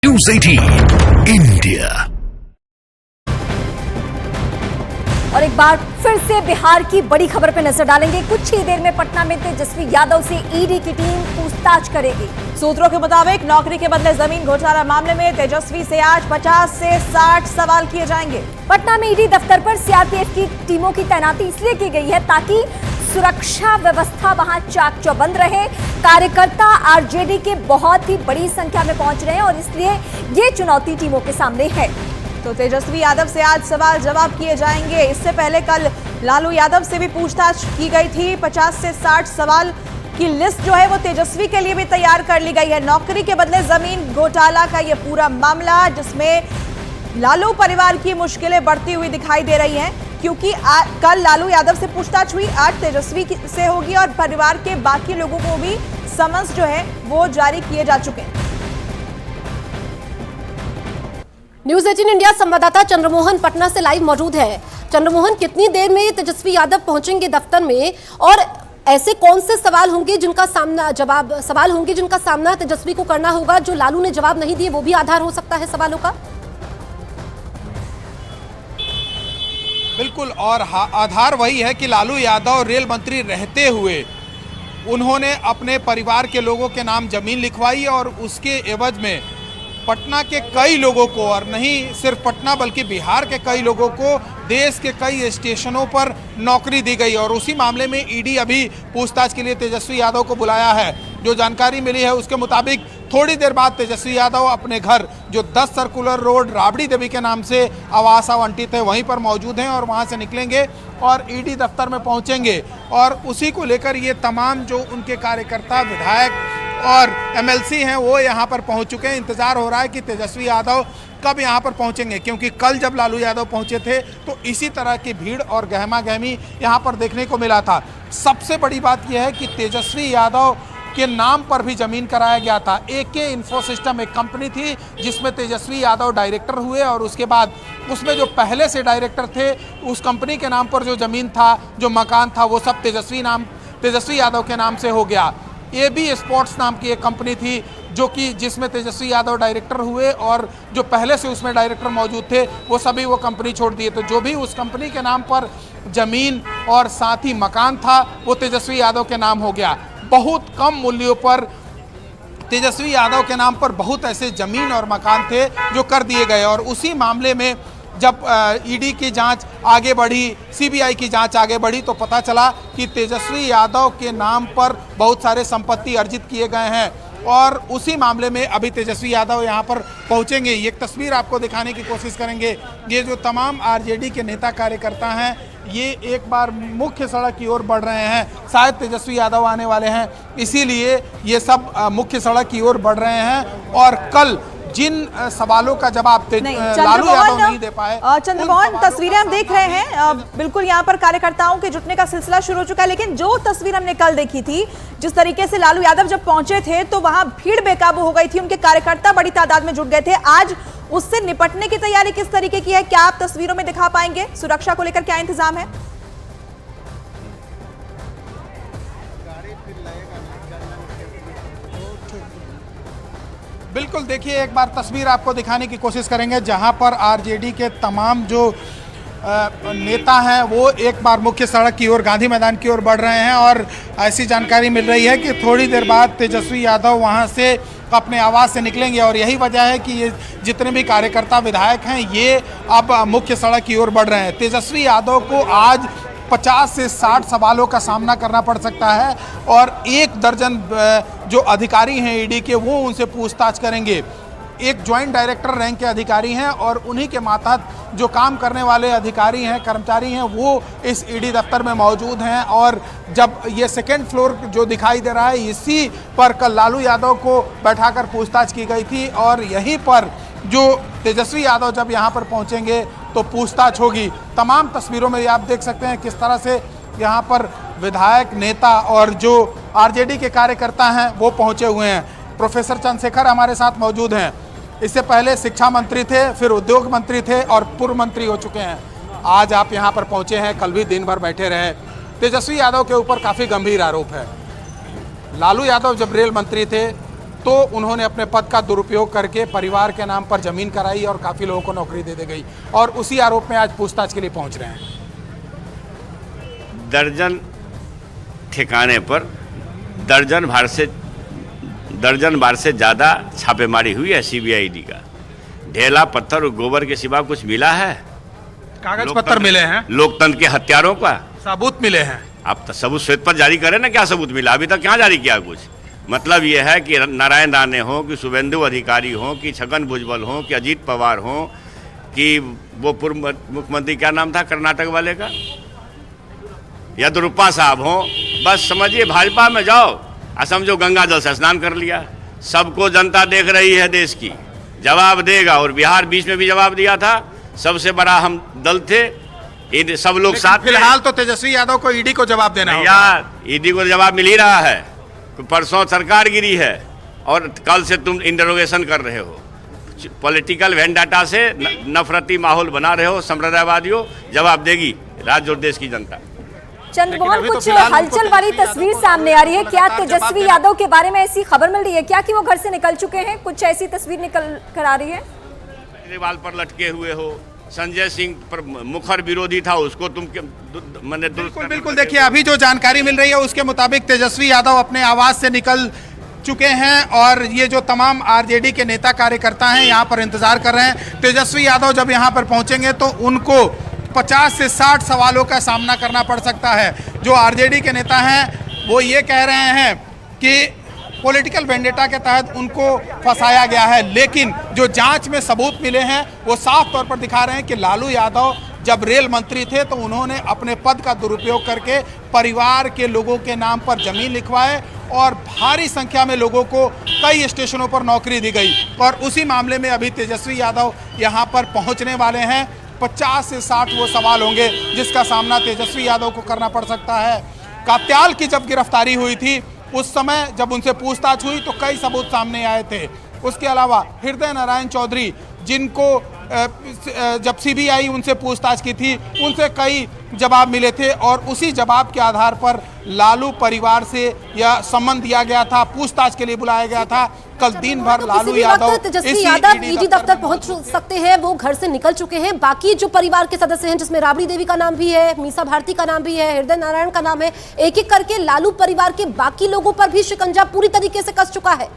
News 18 India. और एक बार फिर से बिहार की बड़ी खबर पर नजर डालेंगे। कुछ ही देर में पटना में तेजस्वी यादव से ईडी की टीम पूछताछ करेगी। सूत्रों के मुताबिक नौकरी के बदले जमीन घोटाला मामले में तेजस्वी से आज 50 से 60 सवाल किए जाएंगे। पटना में ईडी दफ्तर पर सीआरपीएफ की टीमों की तैनाती इसलिए की गई है ताकि सुरक्षा व्यवस्था वहां चाक चौबंद रहे। कार्यकर्ता आरजेडी के बहुत ही बड़ी संख्या में पहुंच रहे हैं और इसलिए ये चुनौती टीमों के सामने है। तो तेजस्वी यादव से आज सवाल जवाब किए जाएंगे। इससे पहले कल लालू यादव से भी पूछताछ की गई थी। 50 से 60 सवाल की लिस्ट जो है वो तेजस्वी के लिए भी तैयार कर ली गई है। नौकरी के बदले जमीन घोटाला का ये पूरा मामला, जिसमें लालू परिवार की मुश्किलें बढ़ती हुई दिखाई दे रही हैं, क्योंकि कल लालू यादव से पूछताछ हुई, आज तेजस्वी से होगी और परिवार के बाकी लोगों को भी समन्स जो है वो जारी किए जा चुके हैं। न्यूज़ 18 इंडिया संवाददाता चंद्रमोहन पटना से लाइव मौजूद है। चंद्रमोहन, कितनी देर में तेजस्वी यादव पहुंचेंगे दफ्तर में और ऐसे कौन से सवाल होंगे जिनका सामना तेजस्वी को करना होगा, जो लालू ने जवाब नहीं दिए वो भी आधार हो सकता है सवालों का? बिल्कुल, और आधार वही है कि लालू यादव रेल मंत्री रहते हुए उन्होंने अपने परिवार के लोगों के नाम जमीन लिखवाई और उसके एवज में पटना के कई लोगों को, और नहीं सिर्फ पटना बल्कि बिहार के कई लोगों को देश के कई स्टेशनों पर नौकरी दी गई। और उसी मामले में ईडी अभी पूछताछ के लिए तेजस्वी यादव को बुलाया है। जो जानकारी मिली है उसके मुताबिक थोड़ी देर बाद तेजस्वी यादव अपने घर, जो 10 सर्कुलर रोड राबड़ी देवी के नाम से आवास आवंटित है, वहीं पर मौजूद हैं और वहां से निकलेंगे और ईडी दफ्तर में पहुंचेंगे। और उसी को लेकर ये तमाम जो उनके कार्यकर्ता, विधायक और एमएलसी हैं वो यहाँ पर पहुँच चुके हैं। इंतजार हो रहा है कि तेजस्वी यादव कब यहाँ पर पहुँचेंगे, क्योंकि कल जब लालू यादव पहुँचे थे तो इसी तरह की भीड़ और गहमा गहमी यहाँ पर देखने को मिला था। सबसे बड़ी बात यह है कि तेजस्वी यादव के नाम पर भी जमीन कराया गया था। एके इन्फो सिस्टम एक कंपनी थी जिसमें तेजस्वी यादव डायरेक्टर हुए और उसके बाद उसमें जो पहले से डायरेक्टर थे उस कंपनी के नाम पर जो जमीन था, जो मकान था, वो सब तेजस्वी यादव के नाम से हो गया। AB स्पोर्ट्स नाम की एक कंपनी थी जो कि जिसमें तेजस्वी यादव डायरेक्टर हुए और जो पहले से उसमें डायरेक्टर मौजूद थे वो सभी वो कंपनी छोड़ दिए। तो जो भी उस कंपनी के नाम पर जमीन और साथ ही मकान था वो तेजस्वी यादव के नाम हो गया। बहुत कम मूल्यों पर तेजस्वी यादव के नाम पर बहुत ऐसे जमीन और मकान थे जो कर दिए गए। और उसी मामले में जब ईडी की जांच आगे बढ़ी, सीबीआई की जांच आगे बढ़ी, तो पता चला कि तेजस्वी यादव के नाम पर बहुत सारे संपत्ति अर्जित किए गए हैं। और उसी मामले में अभी तेजस्वी यादव यहाँ पर पहुँचेंगे। ये एक तस्वीर आपको दिखाने की कोशिश करेंगे। ये जो तमाम आरजेडी के नेता कार्यकर्ता हैं ये एक बार मुख्य सड़क की ओर बढ़ रहे हैं। शायद तेजस्वी यादव आने वाले हैं, इसीलिए ये सब मुख्य सड़क की ओर बढ़ रहे हैं। और कल जिन सवालों का जवाब लालू यादव नहीं दे पाए, चंद्रमोहन, तस्वीरें हम देख रहे हैं। बिल्कुल यहाँ पर कार्यकर्ताओं के जुटने का सिलसिला शुरू हो चुका है, लेकिन जो तस्वीर हमने कल देखी थी, जिस तरीके से लालू यादव जब पहुंचे थे तो वहां भीड़ बेकाबू हो गई थी, उनके कार्यकर्ता बड़ी तादाद में जुट गए थे। आज उससे निपटने की तैयारी किस तरीके की है, क्या आप तस्वीरों में दिखा पाएंगे? सुरक्षा को लेकर क्या इंतजाम है? बिल्कुल, देखिए एक बार तस्वीर आपको दिखाने की कोशिश करेंगे जहां पर आरजेडी के तमाम जो नेता हैं वो एक बार मुख्य सड़क की ओर, गांधी मैदान की ओर बढ़ रहे हैं। और ऐसी जानकारी मिल रही है कि थोड़ी देर बाद तेजस्वी यादव वहां से अपने आवास से निकलेंगे। और यही वजह है कि ये जितने भी कार्यकर्ता, विधायक हैं ये अब मुख्य सड़क की ओर बढ़ रहे हैं। तेजस्वी यादव को आज 50 से 60 सवालों का सामना करना पड़ सकता है और 1 दर्जन जो अधिकारी हैं ईडी के वो उनसे पूछताछ करेंगे। एक ज्वाइंट डायरेक्टर रैंक के अधिकारी हैं और उन्हीं के मातहत जो काम करने वाले अधिकारी हैं, कर्मचारी हैं, वो इस ईडी दफ्तर में मौजूद हैं। और जब ये सेकेंड फ्लोर जो दिखाई दे रहा है, इसी पर कल लालू यादव को बैठाकर पूछताछ की गई थी। और यहीं पर जो तेजस्वी यादव जब यहाँ पर पहुँचेंगे तो पूछताछ होगी। तमाम तस्वीरों में आप देख सकते हैं किस तरह से यहाँ पर विधायक, नेता और जो आरजेडी के कार्यकर्ता हैं वो पहुँचे हुए हैं। प्रोफेसर चंद्रशेखर हमारे साथ मौजूद हैं। इससे पहले शिक्षा मंत्री थे, फिर उद्योग मंत्री थे और पूर्व मंत्री हो चुके हैं। आज आप यहाँ पर पहुँचे हैं, कल भी दिन भर बैठे रहे। तेजस्वी यादव के ऊपर काफ़ी गंभीर आरोप है। लालू यादव जब रेल मंत्री थे तो उन्होंने अपने पद का दुरुपयोग करके परिवार के नाम पर जमीन कराई और काफ़ी लोगों को नौकरी दे दी गई, और उसी आरोप में आज पूछताछ के लिए पहुंच रहे हैं। दर्जन ठिकाने पर दर्जन बार से ज़्यादा छापेमारी हुई है सीबीआईडी का। ढेला पत्थर और गोबर के सिवा कुछ मिला है? कागज पत्तर मिले हैं, लोकतंत्र के हत्यारों का सबूत मिले हैं। आप तो सबूत श्वेत पर जारी करें ना, क्या सबूत मिला? अभी तक क्या जारी किया कुछ? मतलब ये है कि नारायण राणे हो, कि शुभेंदु अधिकारी हो, कि छगन भुजबल हो, कि अजीत पवार हो, कि वो पूर्व मुख्यमंत्री क्या नाम था कर्नाटक वाले का, येदियुरप्पा साहब हो, बस समझिए भाजपा में जाओ और समझो गंगा जल से स्नान कर लिया। सबको जनता देख रही है, देश की जवाब देगा, और बिहार बीच में भी जवाब दिया था। सबसे बड़ा हम दल थे, सब लोग साथ। फिलहाल तो तेजस्वी यादव को ईडी को जवाब देना है यार, ईडी को जवाब मिल ही रहा है। परसों सरकार गिरी है और कल से तुम इंटरोगेशन कर रहे हो, पॉलिटिकल वेंडाटा से नफरती माहौल बना रहे हो। संप्रदायवादियों, जवाब देगी राज्य और देश की जनता। चंद्रमोहन, कुछ हलचल वाली तस्वीर सामने आ रही है, क्या तेजस्वी यादव के बारे में ऐसी खबर मिल रही है क्या कि वो घर से निकल चुके हैं? कुछ ऐसी तस्वीर निकल कर आ रही है। केजरीवाल पर लटके हुए हो, संजय सिंह पर मुखर विरोधी था, उसको तुम मैंने बिल्कुल देखिए, अभी जो जानकारी मिल रही है उसके मुताबिक तेजस्वी यादव अपने आवास से निकल चुके हैं, और ये जो तमाम आरजेडी के नेता कार्यकर्ता हैं यहाँ पर इंतजार कर रहे हैं। तेजस्वी यादव जब यहाँ पर पहुँचेंगे तो उनको 50 से 60 सवालों का सामना करना पड़ सकता है। जो आरजेडी के नेता हैं वो ये कह रहे हैं कि पॉलिटिकल वेंडेटा के तहत उनको फंसाया गया है, लेकिन जो जांच में सबूत मिले हैं वो साफ तौर पर दिखा रहे हैं कि लालू यादव जब रेल मंत्री थे तो उन्होंने अपने पद का दुरुपयोग करके परिवार के लोगों के नाम पर जमीन लिखवाए, और भारी संख्या में लोगों को कई स्टेशनों पर नौकरी दी गई। और उसी मामले में अभी तेजस्वी यादव यहाँ पर पहुँचने वाले हैं। 50 से 60 वो सवाल होंगे जिसका सामना तेजस्वी यादव को करना पड़ सकता है। कात्याल की जब गिरफ्तारी हुई थी उस समय जब उनसे पूछताछ हुई तो कई सबूत सामने आए थे। उसके अलावा हृदय नारायण चौधरी, जिनको जब सीबीआई उनसे पूछताछ की थी, उनसे कई जवाब मिले थे, और उसी जवाब के आधार पर लालू परिवार से यह सम्मन दिया गया था, पूछताछ के लिए बुलाया गया था। कल दिन भर लालू यादव तेजस्वी यादव ईडी दफ्तर पहुंच सकते हैं, वो घर से निकल चुके हैं। बाकी जो परिवार के सदस्य हैं, जिसमें राबड़ी देवी का नाम भी है, मीसा भारती का नाम भी है, हृदय नारायण का नाम है, एक एक करके लालू परिवार के बाकी लोगों पर भी शिकंजा पूरी तरीके से कस चुका है।